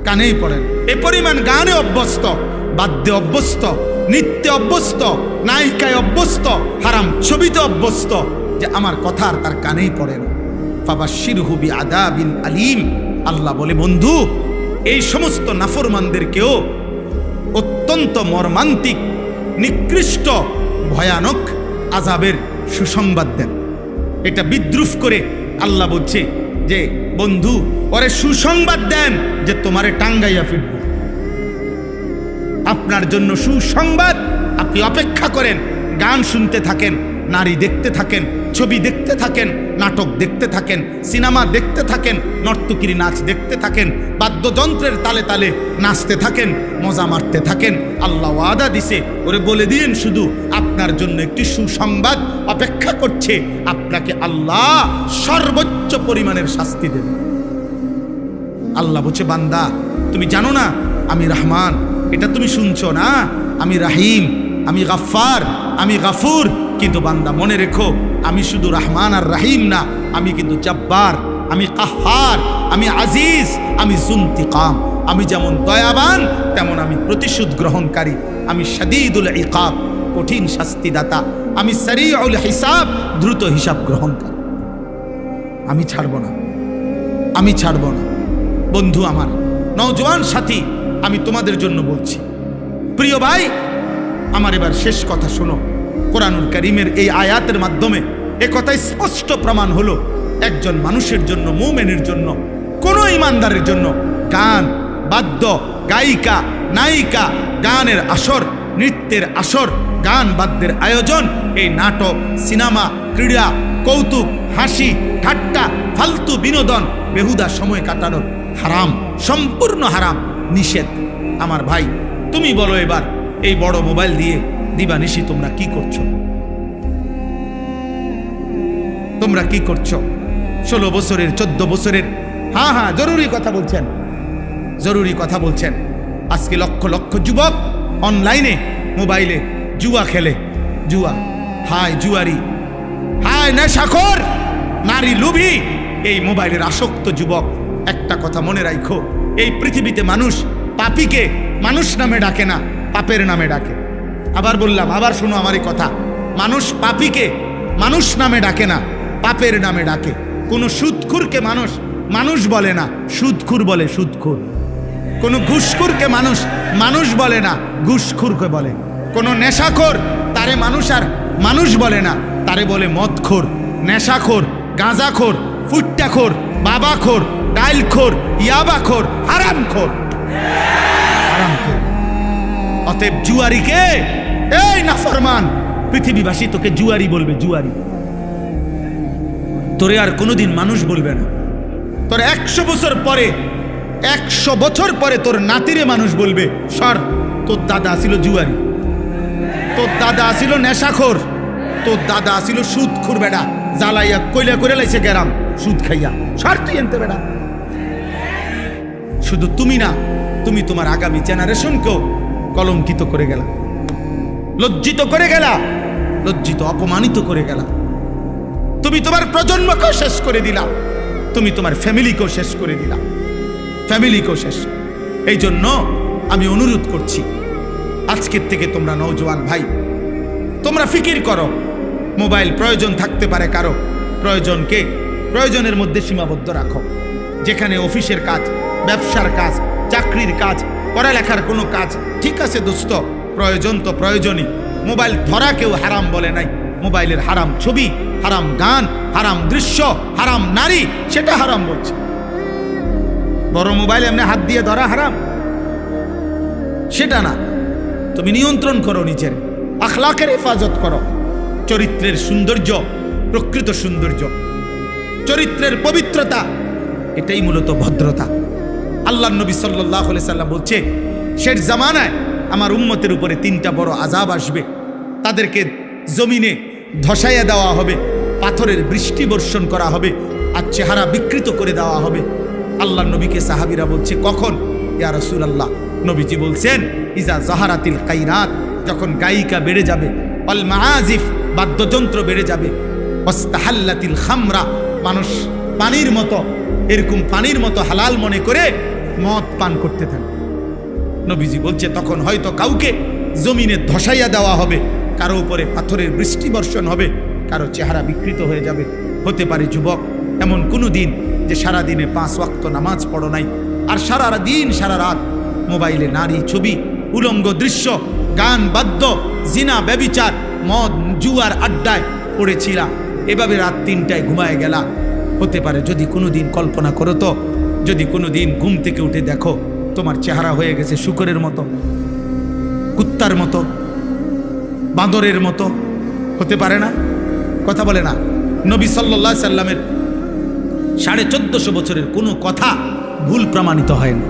কানেই পড়ে না। এ পরিমাণ গানে অভ্যস্ত, বাদ্যে অভ্যস্ত, নৃত্যে অভ্যস্ত, নায়িকায় অভ্যস্ত, হারাম ছবিতে অভ্যস্ত যে আমার কথা আর তার কানেই পড়ে না। ফাবাশশিরহু বিআযাবিন আলীম। আল্লাহ বলে, বন্ধু এই সমস্ত নাফরমানদেরকেও অত্যন্ত মর্মান্তিক, নিকৃষ্ট, ভয়ানক আযাবের সুসংবাদ দেন। এটা বিদ্রুপ করে আল্লাহ বলছে যে বন্ধু ওরে সুসংবাদ দেন যে তোমারে টাঙ্গাইয়া ফিরব। আপনার জন্য সুসংবাদ, আপনি অপেক্ষা করেন, গান শুনতে থাকেন, নারী দেখতে থাকেন, ছবি দেখতে থাকেন, নাটক দেখতে থাকেন, সিনেমা দেখতে থাকেন, নর্তকীর নাচ দেখতে থাকেন, বাদ্যযন্ত্রের তালে তালে নাচতে থাকেন, মজা মারতে থাকেন। আল্লাহ ওয়াদা দিছে, ওরে বলে দিন শুধু আপনার জন্য একটি সুসংবাদ অপেক্ষা করছে, আপনাকে আল্লাহ সর্বোচ্চ পরিমাণের শাস্তি দেবে। আল্লাহ বলছে, বান্দা তুমি জানো না আমি রহমান, এটা তুমি শুনছো না, আমি রাহিম, আমি গাফফার, আমি গাফুর। কিন্তু বান্দা মনে রেখো, আমি শুধু রহমান আর রাহিম না, আমি কিন্তু জব্বার, আমি কাহ্হার, আমি আজিজ, আমি যুনতিকাম। আমি যেমন দয়াবান তেমন আমি প্রতিশোধ গ্রহণকারী, আমি শাদীদুল ইকাব, কঠিন শাস্তিদাতা, আমি সারিউল হিসাব, দ্রুত হিসাব গ্রহণকারী। আমি ছাড়ব না, আমি ছাড়ব না। বন্ধু আমার, নওজোয়ান সাথী, আমি তোমাদের জন্য বলছি, প্রিয় ভাই আমার, এবার শেষ কথা শোনো। কোরআনুল কারীমের এই আয়াতের মাধ্যমে এ কথাই স্পষ্ট প্রমাণ হলো, একজন মানুষের জন্য, মুমিনের জন্য, কোন ইমানদারের জন্য গান, বাদ্য, গায়িকা, নায়িকা, গানের আসর, নৃত্যের আসর, গান বাদ্যের আয়োজন, এই নাটক, সিনেমা, ক্রীড়া, কৌতুক, হাসি, ঠাট্টা, ফালতু বিনোদন, বেহুদা সময় কাটানোর হারাম, সম্পূর্ণ হারাম, নিষেধ। আমার ভাই তুমি বলো এবার, এই বড় মোবাইল দিয়ে দিবানিশি তোমরা কি করছো? তোমরা কি করছো? 16 বছরের, 14 বছরের, হ্যাঁ জরুরি কথা বলছেন, জরুরি কথা বলছেন। আজকে লক্ষ লক্ষ যুবক অনলাইনে, মোবাইলে জুয়া খেলে। জুয়া, হায় জুয়ারি, হায় নেশাখোর, নারী লোভী, এই মোবাইলের আসক্ত যুবক। একটা কথা মনে রাখো, এই পৃথিবীতে মানুষ পাপীকে মানুষ নামে ডাকে না, পাপের নামে ডাকে। আবার বললাম, আবার শোনো আমারই কথা, মানুষ পাপীকে মানুষ নামে ডাকে না, পাপের নামে ডাকে। কোন সুদখুরকে মানুষ মানুষ বলে না, সুদখুর বলে সুদখুর। কোন ঘুষখুরকে মানুষ মানুষ বলে না, ঘুষখুরকে বলে। কোন নেশাখোর তারে মানুষ আর মানুষ বলে না, তারে বলে মদখোর, নেশাখোর, গাঁজাখোর, ফুট্টাখোর, বাবাখোর, ডাইলখোর, ইয়াবাখোর, হারামখোর, হারামখোর। অতএব জুয়ারিকে, এই নাফরমান, পৃথিবীবাসী তোকে জুয়ারি বলবে, জুয়ারি। তোরে আর কোনোদিন মানুষ বলবে না। তোর 100 বছর পরে, 100 বছর পরে তোর নাতিরে মানুষ বলবে, সর, তোর দাদা ছিল জুয়ারি, তোর দাদা ছিল নেশাখোর, তোর দাদা ছিল সুদখোর। বেটা জ্বালাইয়া কইলা করে লাইছে গেরাম সুদ খাইয়া, সর তুই এনতে বেটা। শুধু তুমি না, তুমি তোমার আগামী জেনারেশনকেও কলঙ্কিত করে গেলা, লজ্জিত করে গেলা, লজ্জিত অপমানিত করে গেলা। তুমি তোমার প্রজন্মকেও শেষ করে দিলা, তুমি তোমার ফ্যামিলিকেও শেষ করে দিলা, ফ্যামিলিকেও শেষ। এই জন্য আমি অনুরোধ করছি, আজকের থেকে তোমরা নওজোয়ান ভাই, তোমরা ফিকির করো। মোবাইল প্রয়োজন থাকতে পারে কারো, প্রয়োজনকে প্রয়োজনের মধ্যে সীমাবদ্ধ রাখো। যেখানে অফিসের কাজ, ব্যবসার কাজ, চাকরির কাজ, পড়ালেখার কোনো কাজ, ঠিক আছে দোস্ত, প্রয়োজন তো প্রয়োজনই। মোবাইল ধরা কেউ হারাম বলে নাই। মোবাইলের হারাম ছবি, হারাম গান, হারাম দৃশ্য, হারাম নারী, সেটা হারাম বলছে। বড় মোবাইল এমনি হাত দিয়ে ধরা হারাম, সেটা না। তুমি নিয়ন্ত্রণ করো নিজের, আখলাকের হেফাজত করো। চরিত্রের সৌন্দর্য, প্রকৃত সৌন্দর্য, চরিত্রের পবিত্রতা, এটাই মূলত ভদ্রতা। আল্লাহর নবী সাল্লাল্লাহু আলাইহি সাল্লাম বলছে, শেষ জামানায় আমার উম্মতের উপরে 3টা বড় আযাব আসবে। তাদেরকে জমিনে ধসাইয়া দেওয়া হবে, পাথরের বৃষ্টি বর্ষণ করা হবে, আর চেহারা বিকৃত করে দেওয়া হবে। আল্লাহর নবীকে সাহাবীরা বলছে, কখন ইয়া রাসূলুল্লাহ? নবীজি বলছেন, ইজা জাহারাতিল কাইনাত, যখন গায়িকা বেড়ে যাবে, অল মাআজিফ, বাদ্যযন্ত্র বেড়ে যাবে, ওয়াস্তাহাল্লাতিল খামরা, মানুষ পানির মতো, এরকম পানির মতো হালাল মনে করে মদ পান করতে থাকে। নবীজি বলছে তখন হয়তো কাউকে জমিনে ধসাইয়া দেওয়া হবে, কারো উপরে পাথরের বৃষ্টি বর্ষণ হবে, কারো চেহারা বিকৃত হয়ে যাবে। হতে পারে যুবক এমন কোনো দিন যে সারা দিনে 5 ওয়াক্ত নামাজ পড়ো নাই, আর সারা দিন সারা রাত মোবাইলে নারী ছবি, উলঙ্গ দৃশ্য, গান বাদ্য, জিনা ব্যভিচার, মদ জুয়ার আড্ডায় পড়েছিলা, এভাবে রাত 3টায় ঘুমায় গেলা। হতে পারে যদি কোনো দিন কল্পনা করো তো, যদি কোনো দিন ঘুম থেকে উঠে দেখো তোমার চেহারা হয়ে গেছে শূকরের মতো, কুত্তার মতো, বাঁদরের মতো, হতে পারে না? কথা বলে না? নবী সাল্লাল্লাহু আলাইহি সাল্লামের 1450 বছরের কোনো কথা ভুল প্রমাণিত হয় না।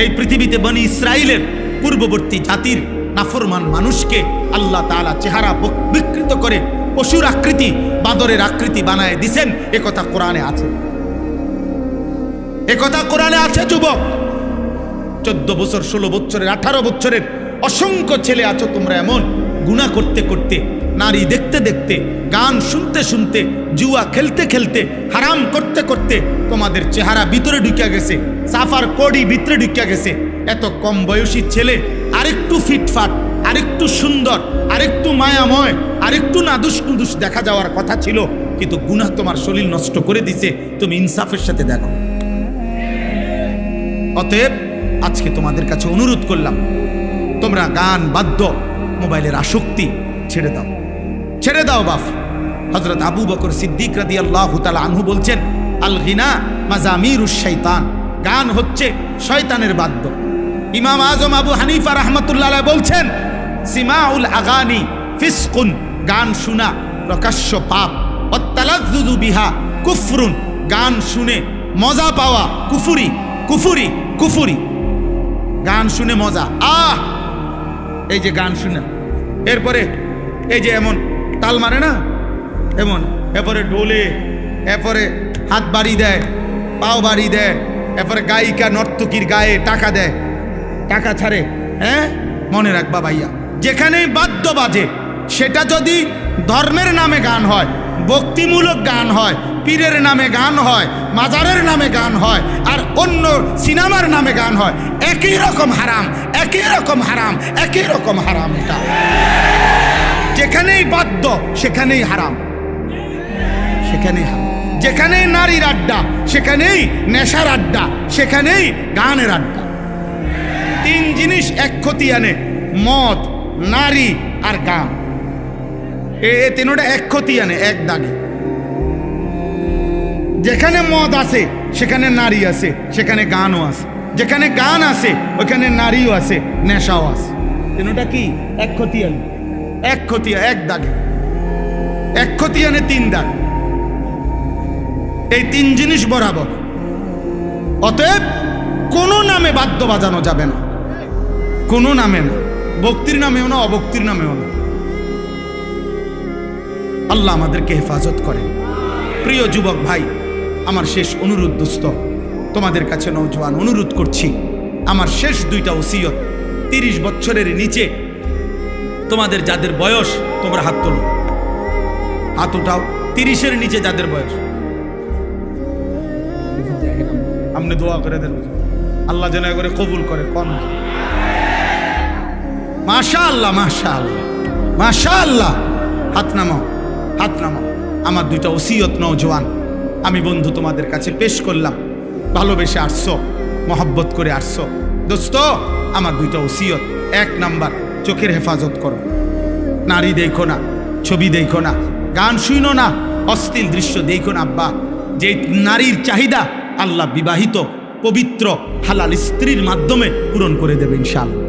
এই পৃথিবীতে বনি ইসরাইলের পূর্ববর্তী জাতির নাফরমান মানুষকে আল্লাহ তাআলা চেহারা বিকৃত করে পশুর আকৃতি, বাঁদরের আকৃতি বানায় দিছেন, একথা কোরআনে আছে। একথা কোরআনে আছে যুবক। 14 বছর, 16 বছরের, 18 বছরের অসংখ্য ছেলে আছো তোমরা এমন, গুনাহ করতে করতে, নারী দেখতে দেখতে, গান শুনতে শুনতে, জুয়া খেলতে খেলতে, হারাম করতে করতে তোমাদের চেহারা ভিতরে ঢুকে গেছে, সাফার কোডি ভিতরে ঢুকে গেছে। এত কম বয়সী ছেলে আরেকটু ফিটফাট, আরেকটু সুন্দর, আরেকটু মায়াময়, আরেকটু নাদুস নুদুস দেখা যাওয়ার কথা ছিল, কিন্তু গুনাহ তোমার শরীর নষ্ট করে দিছে। তুমি ইনসাফের সাথে দেখো। অতএব আজকে তোমাদের কাছে অনুরোধ করলাম, তোমরা গান বাদ্য মোবাইলের আসক্তি ছেড়ে দাও, ছেড়ে দাও বাপ। হযরত আবু বকর সিদ্দিক রাদিয়াল্লাহু তাআলা আনহু বলছেন, আল গিনা মাজামিরুশ শাইতান, গান হচ্ছে শয়তানের বাদ্য। ইমাম আজম আবু হানিফা রাহমাতুল্লাহ আলাইহি বলছেন, সিমাউল আগানি ফিসকুন, গান শোনা প্রকাশ্য পাপ, ওয়াত্তালাজ্জুজু বিহা কুফরুন, গান শুনে মজা পাওয়া কুফরি, কুফরি, কুফরি। গান শুনে মজা, এই যে গান শুনে, এরপরে এই যে এমন তাল মারে না, এমন, এরপরে ডোলে, এরপরে হাত বাড়ি দেয়, পাও বাড়ি দেয়, এরপরে গায়িকা নর্তকীর গায়ে টাকা দেয়, টাকা ছাড়ে। হ্যাঁ, মনে রাখবা ভাইয়া, যেখানেই বাদ্য বাজে, সেটা যদি ধর্মের নামে গান হয়, ভক্তিমূলক গান হয়, পীরের নামে গান হয়, মাজারের নামে গান হয়, আর অন্য সিনেমার নামে গান হয়, একই রকম হারাম, একই রকম হারাম, একই রকম হারাম। এটা যেখানেই বাদ্য সেখানেই হারাম, সেখানেই হারাম। যেখানেই নারীর আড্ডা সেখানেই নেশার আড্ডা, সেখানেই গানের আড্ডা। 3 জিনিস এক ক্ষতি আনে, মদ, নারী আর গান। এ 3টা এক ক্ষতি আনে, এক দাগে। যেখানে মদ আছে সেখানে নারী আছে, সেখানে গানও আছে। যেখানে গান আছে ওখানে নারীও আছে, নেশাও আছে। 3টা কি এক ক্ষতি আনে, এক ক্ষতি, এক দাগে, এক ক্ষতি আনে 3 দাগ। এই 3 জিনিস বরাবর। অতএব কোনো নামে বাদ্য বাজানো যাবে না, কোনো নামে না, ভক্তির নামেও না, অভক্তির নামেও না। আল্লাহ আমাদেরকে হেফাজত করেন। প্রিয় যুবক ভাই, আমার শেষ অনুরোধ দোস্ত, তোমাদের কাছে নওজোয়ান অনুরোধ করছি, আমার শেষ 2টা ওসিয়ত। 30 বছরের নিচে তোমাদের যাদের বয়স, তোমরা হাত তোলো, হাত উঠাও। 30-এর নিচে যাদের বয়স, আপনি দোয়া করে দেন, আল্লাহ যেন করে কবুল করে। কোন মাশাআল্লাহ, মাশাআল্লাহ, মাশাআল্লাহ। হাত নামাও, হাত নামাও। আমার 2টা ওসিয়ত নওজোয়ান আমি বন্ধু তোমাদের কাছে পেশ করলাম। ভালোবেসে আসছো, মহব্বত করে আসছো দোস্ত। আমার 2টা ওসিয়ত। 1 নাম্বার, চোখের হেফাজত করো, নারী দেখো না, ছবি দেখো না, গান শুনো না, অশ্লীল দৃশ্য দেখো না। আব্বা, যে নারীর চাহিদা আল্লাহ বিবাহিত পবিত্র হালাল স্ত্রীর মাধ্যমে পূরণ করে দেবে ইনশাআল্লাহ।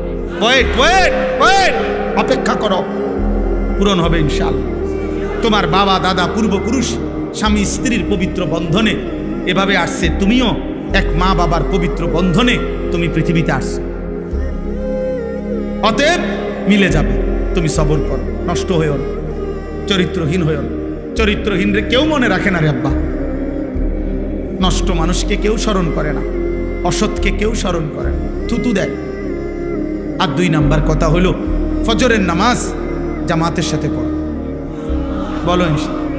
ওয়েট ওয়েট ওয়েট, অপেক্ষা করো, পূরণ হবে ইনশাআল্লাহ। তোমার বাবা দাদা পূর্বপুরুষ স্বামী স্ত্রীর পবিত্র বন্ধনে এভাবে আসছে, তুমিও এক মা বাবার পবিত্র বন্ধনে তুমি পৃথিবীতে আসছো। অতএব মিলে যাবে। তুমি সবর করো, নষ্ট হয়েও না, চরিত্রহীন হয়েও না। চরিত্রহীন রে কেউ মনে রাখে না রে আব্বা। নষ্ট মানুষকে কেউ স্মরণ করে না, অসৎকে কেউ স্মরণ করে না, থুতু দেয়। আর 2 নাম্বার কথা হলো, ফজরের নামাজ জামাতের সাথে পড়ো। বলো,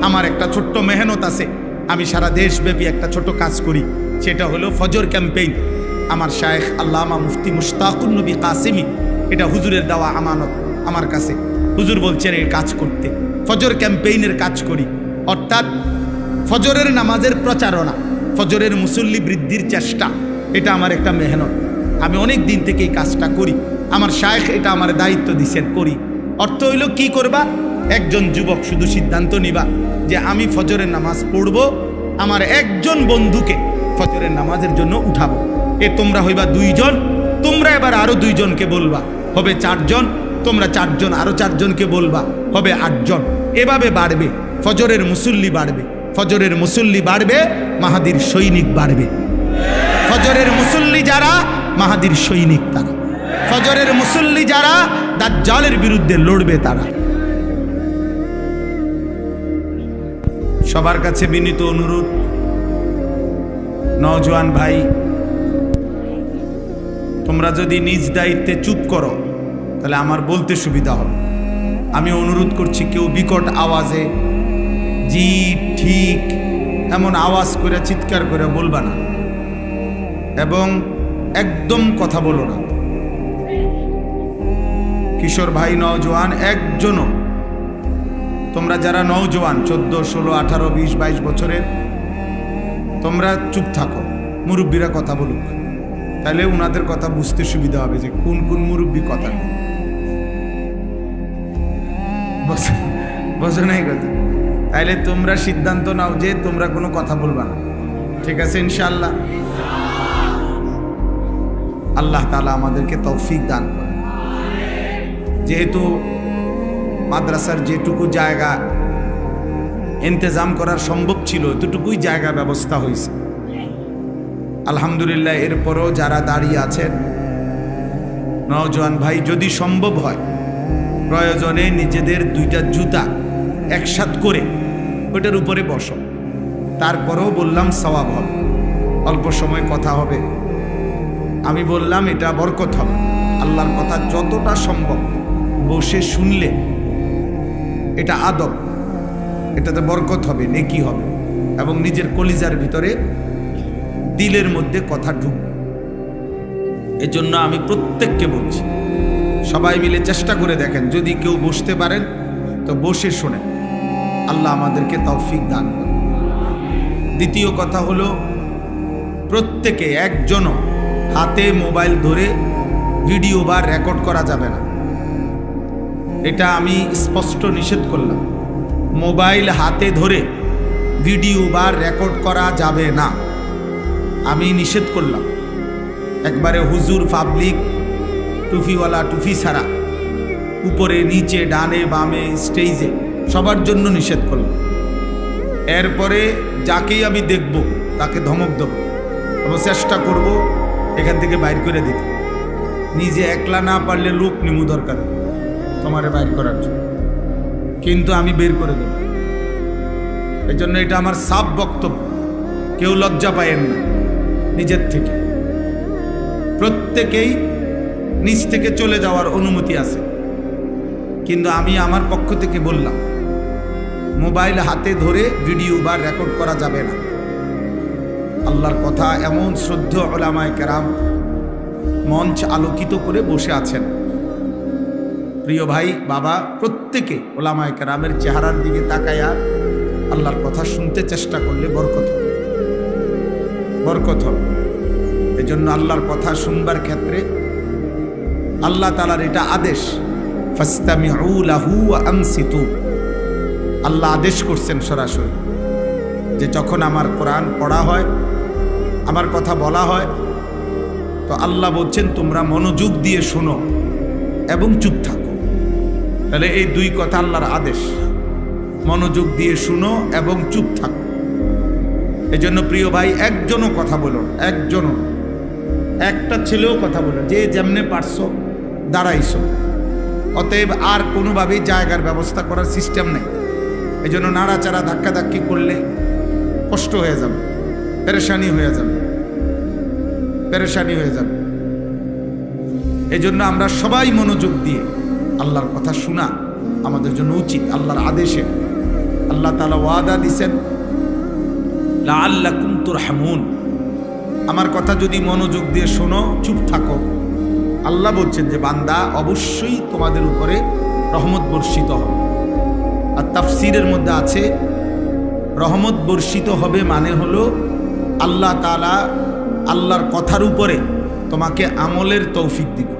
আমার একটা ছোট্ট মেহনত আছে, আমি সারা দেশব্যাপী একটা ছোট কাজ করি, সেটা হলো ফজর ক্যাম্পেইন। আমার শায়েখ আল্লামা মুফতি মুশতাকুন নবী কাসেমি, এটা হুজুরের দেওয়া আমানত আমার কাছে। হুজুর বলছেন এই কাজ করতে, ফজর ক্যাম্পেইনের কাজ করি, অর্থাৎ ফজরের নামাজের প্রচারণা, ফজরের মুসল্লি বৃদ্ধির চেষ্টা, এটা আমার একটা মেহনত। আমি অনেক দিন থেকে এই কাজটা করি, আমার শায়েখ এটা আমার দায়িত্ব দিছেন, করি। অর্থ হইল কি করবা, একজন যুবক শুধু সিদ্ধান্ত নিবা যে আমি ফজরের নামাজ পড়ব, আমার একজন বন্ধুকে ফজরের নামাজের জন্য উঠাবো। তোমরা হইবা 2 জন, তোমরা এবার আরো 2 জনকে বলবা, হবে 4 জন, তোমরা 4 জন আরো 4 জনকে বলবা, হবে 8 জন। এভাবে বাড়বে, ফজরের মুসল্লি বাড়বে, ফজরের মুসল্লি বাড়বে, মাহাদির সৈনিক বাড়বে। ফজরের মুসল্লি যারা, মাহাদির সৈনিক তারা। ফজরের মুসল্লি যারা, দাজ্জালের বিরুদ্ধে লড়বে তারা। সবার কাছে বিনীত অনুরোধ, নওজোয়ান ভাই, তোমরা যদি নিজ দায়িত্বে চুপ করো তাহলে আমার বলতে সুবিধা হবে। আমি অনুরোধ করছি, কেউ বিকট আওয়াজে জি ঠিক এমন আওয়াজ করে চিৎকার করে বলবা না, এবং একদম কথা বলো না। কিশোর ভাই, নওজোয়ান একজনও, তোমরা যারা নওজোয়ান 14, 16, 18, 20, 22 বছরের, তোমরা চুপ থাকো, মুরব্বীরা কথা বলুক, তাহলে উনাদের কথা বুঝতে সুবিধা হবে যে কোন কোন মুরব্বী কথা বোঝো নাই কথা। তাইলে তোমরা সিদ্ধান্ত নাও যে তোমরা কোনো কথা বলবা না, ঠিক আছে ইনশাআল্লাহ। আল্লাহ তাআলা আমাদেরকে তৌফিক দান করে। যেহেতু মাদ্রাসার যেটুকু জায়গা ইন্তজাম করার সম্ভব ছিল, এতটুকুই জায়গা ব্যবস্থা হয়েছে আলহামদুলিল্লাহ। এরপরও যারা দাঁড়িয়ে আছেন, নওজোয়ান ভাই, যদি সম্ভব হয় প্রয়োজনে নিজেদের 2টা জুতা একসাথ করে ওটার উপরে বসো। তারপরেও বললাম সওয়াব হবে, অল্প সময় কথা হবে। আমি বললাম এটা বরকত হবে। আল্লাহর কথা যতটা সম্ভব বসে শুনলে এটা আদব, এটাতে বরকত হবে, নেকি হবে, এবং নিজের কলিজার ভিতরে দিলের মধ্যে কথা ঢুকবে। এজন্য আমি প্রত্যেককে বলছি, সবাই মিলে চেষ্টা করে দেখেন, যদি কেউ বসতে পারেন তো বসে শোনেন। আল্লাহ আমাদেরকে তৌফিক দান করেন। দ্বিতীয় কথা হলো, প্রত্যেকে একজনও হাতে মোবাইল ধরে ভিডিও বা রেকর্ড করা যাবে না, এটা আমি স্পষ্ট নিষেধ করলাম। মোবাইল হাতে ধরে ভিডিও বা রেকর্ড করা যাবে না, আমি নিষেধ করলাম একবারে। হুজুর, পাবলিক, টুপিওয়ালা, টুপি ছাড়া, উপরে নিচে, ডানে বামে, স্টেজে, সবার জন্য নিষেধ করলাম। এরপরে যাকেই আমি দেখব তাকে ধমক দেব এবং চেষ্টা করব এখান থেকে বাইর করে দিতে। নিজে একলা না পারলে লোক নিমু দরকার তোমারে বাইর করার জন্য, কিন্তু আমি বের করে দেব। এই জন্য এটা আমার সাফ বক্তব্য, কেউ লজ্জা পায়েন না। নিজের থেকে প্রত্যেকেই নিজ থেকে চলে যাওয়ার অনুমতি আছে, কিন্তু আমি আমার পক্ষ থেকে বললাম মোবাইল হাতে ধরে ভিডিও বা রেকর্ড করা যাবে না। আল্লাহর কথা এমন শ্রদ্ধেয় উলামায়ে কেরাম মঞ্চ আলোকিত করে বসে আছেন। প্রিয় ভাই, বাবা, প্রত্যেকে উলামায়ে কেরামের চেহারার দিকে তাকায়া আল্লাহর কথা শুনতে চেষ্টা করলে বরকত হবে, বরকত হবে। এজন্য আল্লাহর কথা শুনবার ক্ষেত্রে আল্লাহ তাআলার এটা আদেশ, ফাসতামিউ লাহু ওয়া আনসিতু। আল্লাহ আদেশ করছেন সরাসরি যে যখন আমার কোরআন পড়া হয়, আমার কথা বলা হয়, তো আল্লাহ বলছেন তোমরা মনোযোগ দিয়ে শোনো এবং চুপ থাকো। তাহলে এই 2 কথা আল্লাহর আদেশ, মনোযোগ দিয়ে শুনো এবং চুপ থাকো। এজন্য প্রিয় ভাই, একজনও কথা বলো, একজনও, একটা ছেলেও কথা বলো, যে যেমনে পারছো দাঁড়াইছো। অতএব আর কোনোভাবেই জায়গার ব্যবস্থা করার সিস্টেম নেই। এই জন্য নাড়াচাড়া ধাক্কাধাক্কি করলে কষ্ট হয়ে যাবে, পেরেশানি হয়ে যাবে, পেরেশানি হয়ে যাবে। এই জন্য আমরা সবাই মনোযোগ দিয়ে আল্লাহর কথা শোনা আমাদের জন্য উচিত। আল্লাহর আদেশে আল্লাহ তাআলা ওয়াদা দিছেন লাআল্লাকুম তুরহামুন, আমার কথা যদি মনোযোগ দিয়ে শোনো, চুপ থাকো, আল্লাহ বলছেন যে বান্দা অবশ্যই তোমাদের উপরে রহমত বর্ষিত হবে। আর তাফসীরের মধ্যে আছে রহমত বর্ষিত হবে মানে হলো আল্লাহ তাআলা আল্লাহর কথার উপরে তোমাকে আমলের তৌফিক দিবে,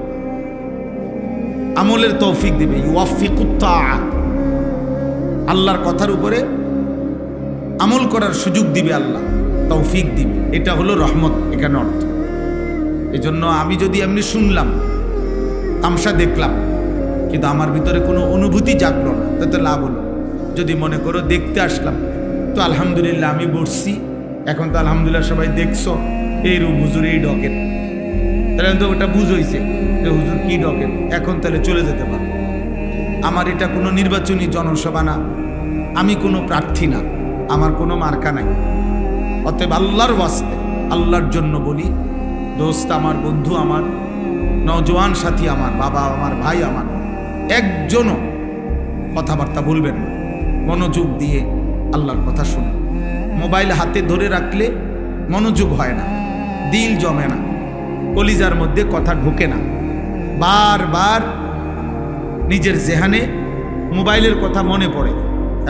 আমলের তৌফিক দিবে। ইউওয়াফিকুত তাআ, আল্লাহর কথার উপরে আমল করার সুযোগ দিবে আল্লাহ, তৌফিক দিবে। এটা হলো রহমত এখানে অর্থ। এই জন্য আমি যদি এমনি শুনলাম, তামসা দেখলাম, কিন্তু আমার ভিতরে কোনো অনুভূতি জাগলো না, তাতে লাভ হলো। যদি মনে করো দেখতে আসলাম, তো আলহামদুলিল্লাহ আমি বসছি, এখন তো আলহামদুলিল্লাহ সবাই দেখছো, এই রূপ হুজুর এই ডকেন, তাহলে তো ওটা বুঝ হয়েছে যে হুজুর কি ডকেন, এখন তাহলে চলে যেতে পারো। আমার এটা কোনো নির্বাচনী জনসভা না, আমি কোনো প্রার্থী না, আমার কোনো মার্কা নাই। অতএব আল্লাহর ওয়াস্তে আল্লাহর জন্য বলি, দোস্ত আমার, বন্ধু আমার, নওজোয়ান সাথী আমার, বাবা আমার, ভাই আমার, একজনও কথাবার্তা বলবেন না, মনোযোগ দিয়ে আল্লাহর কথা শুনে। মোবাইল হাতে ধরে রাখলে মনোযোগ হয় না, দিল জমে না, কলিজার মধ্যে কথা ঢোকে না, বারবার নিজের জেহানে মোবাইলের কথা মনে পড়ে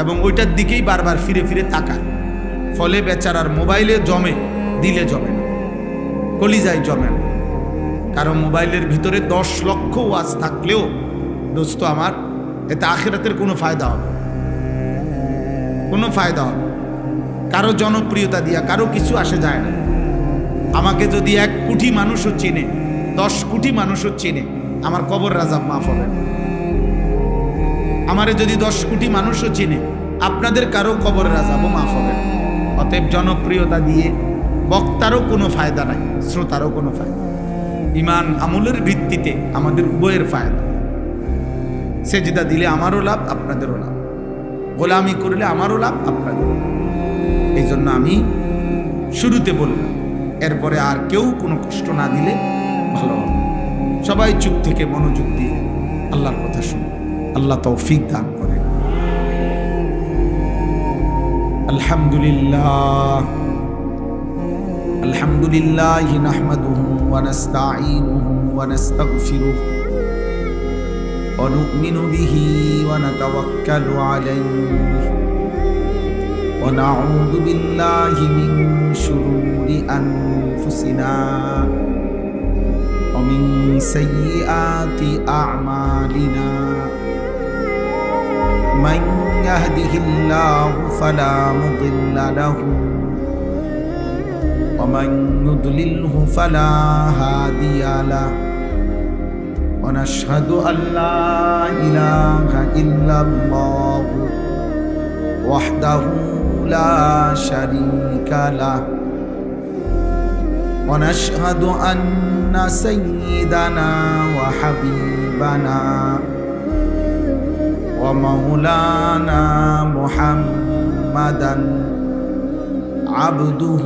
এবং ওইটার দিকেই বারবার ফিরে ফিরে তাকায়। ফলে বেচারার মোবাইলে জমে, দিলে জমে না, কলিজায় জমে না। কারণ মোবাইলের ভিতরে 10 লক্ষ ওয়াজ থাকলেও দোস্ত আমার, এতে আখিরাতের কোনো ফায়দা হবে, কোনো ফায়দা হবে। কারো জনপ্রিয়তা দিয়া কারো কিছু আসে যায় না। আমাকে যদি 1 কোটি মানুষও চিনে, 10 কোটি মানুষও চিনে, আমার কবর রাজাব মাফ হবে। আমারে যদি 10 কোটি মানুষও চিনে, আপনাদের কারো কবর রাজাবও মাফ হবে। অতএব জনপ্রিয়তা দিয়ে বক্তারও কোনো ফায়দা নাই, শ্রোতারও কোনো ফায়দা। ইমান আমলের ভিত্তিতে আমাদের উভয়ের ফায়দা। সেজদা দিলে আমারও লাভ, আপনাদেরও লাভ। গোলামি করলে আমারও লাভ, আপনাদেরও লাভ। এই জন্য আমি শুরুতে বললাম, এরপরে আর কেউ কোনো কষ্ট না দিলে ভালো হবে। সবাই চুপ থেকে মনোযোগ দিয়ে আল্লাহর কথা শুনুন। আল্লাহ তৌফিক দান করেন। আলহামদুলিল্লাহ, আলহামদুলিল্লাহ নাহমাদুহু ওয়া নাস্তাঈনুহু ওয়া নাস্তাগফিরুহু ওয়া নু'মিনু বিহি ওয়া নাতাওয়াক্কালু আলাইহি ওয়া নাউযু বিল্লাহি মিন শুরুরি আনফুসিনা ওয়া মিন সাইয়্যাতি আ'মালিনা। من يهده الله فلا مضل له ومن يضلله فلا هادي له ونشهد أن لا إله إلا الله وحده لا شريك له ونشهد أن سيدنا وحبيبنا ومولانا محمدا عبده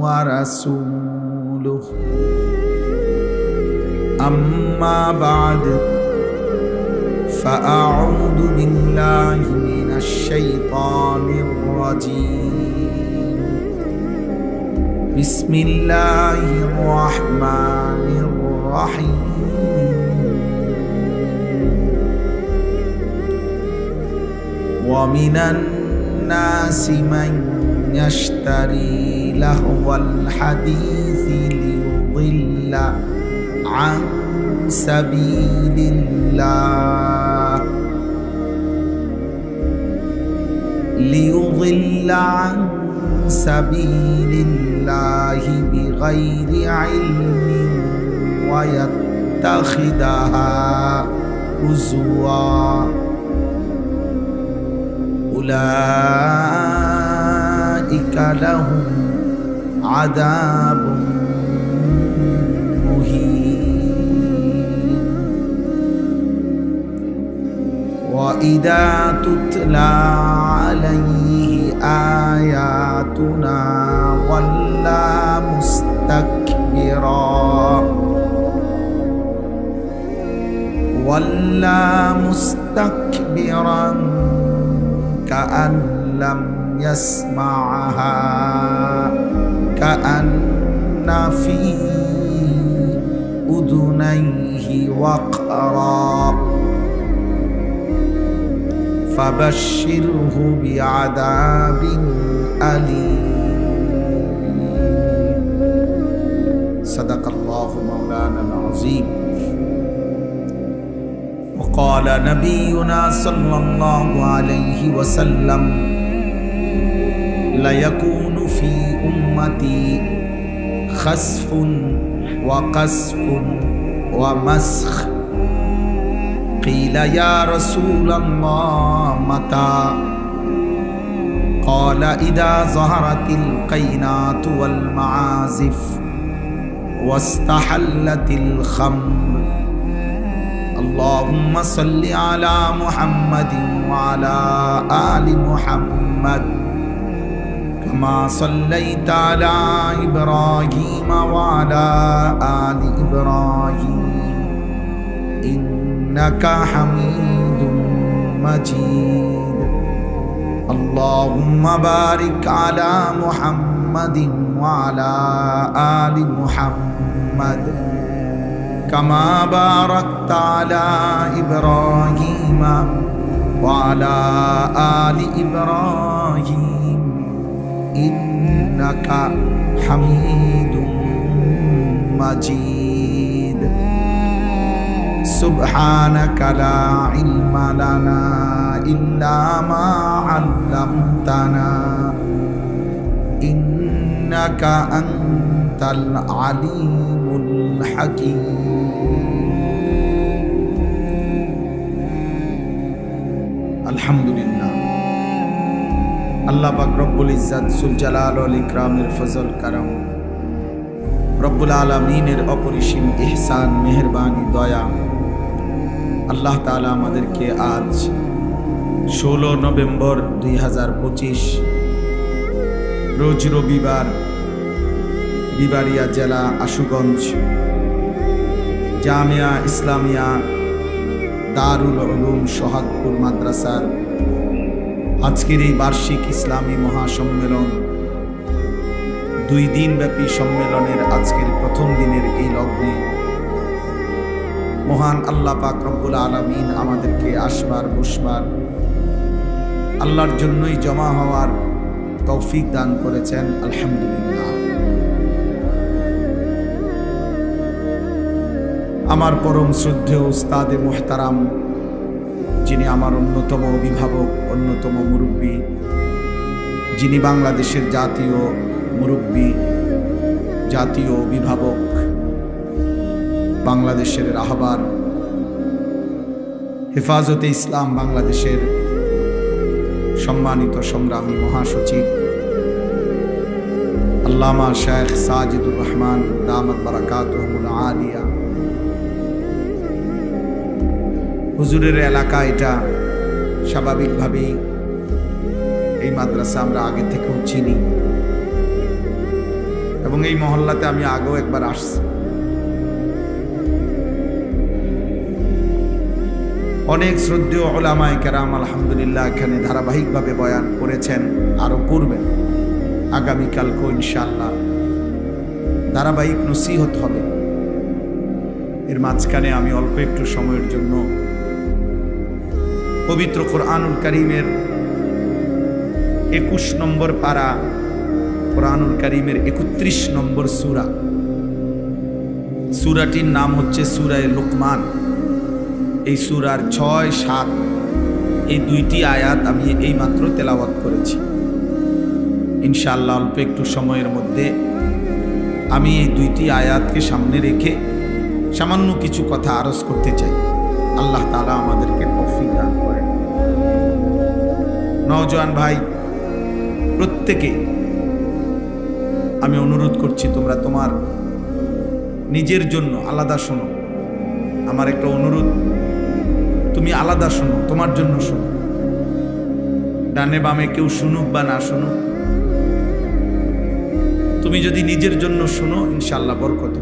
ورسوله أما بعد فأعوذ بالله من الشيطان الرجيم بسم الله الرحمن الرحيم ومن الناس من يشتري لهو الحديث ليضل عن سبيل الله بغير علم ويتخذها هزوا أولئك لهم عذاب مهين وإذا تتلى عليه آياتنا ولى مستكبرا كأن لم يسمعها كأن في أذنيه وقرا فبشره بعذاب أليم صدق الله مولانا العظيم وقال نبينا صلى الله عليه وسلم ليكون في أمتي خسف وقذف ومسخ قيل يا رسول الله متى قال إذا ظهرت القينات والمعازف واستحلت الخمر اللهم صل على محمد وعلى آل محمد كما صليت على إبراهيم وعلى آل إبراهيم إنك حميد مجيد اللهم بارك على محمد وعلى آل محمد كما باركت على إبراهيم وعلى آل إبراهيم إنك حميد مجيد سبحانك لا علم لنا إلا ما علمتنا إنك أنت العليم الحكيم الحمد لله আল্লাহ পাক রব্বুল ইজ্জত সুল জালাল ওয়াল ইকরামের ফজল করম রব্বুল আলামিনের অপরিসীম ইহসান মেহেরবানি দয়া আল্লাহ তাআলা আমাদেরকে আজ 16 নভেম্বর 2025 রোজ রবিবার বিবাড়িয়া জেলা আশুগঞ্জ জামিয়া ইসলামিয়া দারুল উলুম সোহাগপুর মাদ্রাসার আজকের এই বার্ষিক ইসলামী মহাসম্মেলন 2 দিনব্যাপী সম্মেলনের আজকের প্রথম দিনের এই লগ্নে মহান আল্লাহ পাক রব্বুল আলামিন আমাদেরকে আসবার বসবার আল্লাহর জন্যই জমা হওয়ার তৌফিক দান করেছেন আলহামদুলিল্লাহ। আমার পরম শ্রদ্ধেয় উস্তাদে মুহতারাম যিনি আমার অন্যতম অভিভাবক অন্যতম মুরব্বী যিনি বাংলাদেশের জাতীয় মুরব্বী জাতীয় অভিভাবক বাংলাদেশের রাহবার হেফাজতে ইসলাম বাংলাদেশের সম্মানিত সংগ্রামী মহাসচিব আল্লামা শেখ সাজিদুর রহমান দামাত বারাকাতুহুল আলিয়া হুজুরের এলাকা এটা স্বাভাবিকভাবেই এই মাদ্রাসা আমরা আগে থেকেও চিনি এবং এই মহল্লাতে আমি আগেও একবার আসছি। অনেক শ্রদ্ধেয় উলামায়ে কেরাম আলহামদুলিল্লাহ এখানে ধারাবাহিকভাবে বয়ান করেছেন, আরও করবেন। আগামীকালকেও ইনশাআল্লাহ ধারাবাহিক নসিহত হবে। এর মাঝখানে আমি অল্প একটু সময়ের জন্য পবিত্র কোরআনুল কারীমের 21 নম্বর পারা, কোরআনুল কারীমের 31 নম্বর সূরা, সূরাটির নাম হচ্ছে সূরায়ে লুকমান। এই সূরার 6, 7 এই 2টি আয়াত আমি এইমাত্র তেলাওয়াত করেছি। ইনশাআল্লাহ অল্প একটু সময়ের মধ্যে আমি এই 2টি আয়াতকে সামনে রেখে সামান্য কিছু কথা আরজ করতে চাই। আল্লাহ তাআলা আমাদেরকে তৌফিক দান করেন। নওজোয়ান ভাই প্রত্যেকে আমি অনুরোধ করছি, তোমরা তোমার নিজের জন্য আলাদা শোনো। আমার একটা অনুরোধ, তুমি আলাদা শোনো, তোমার জন্য শোনো। ডানে বামে কেউ শুনুক বা না শুনুক, তুমি যদি নিজের জন্য শোনো ইনশাআল্লাহ বরকত।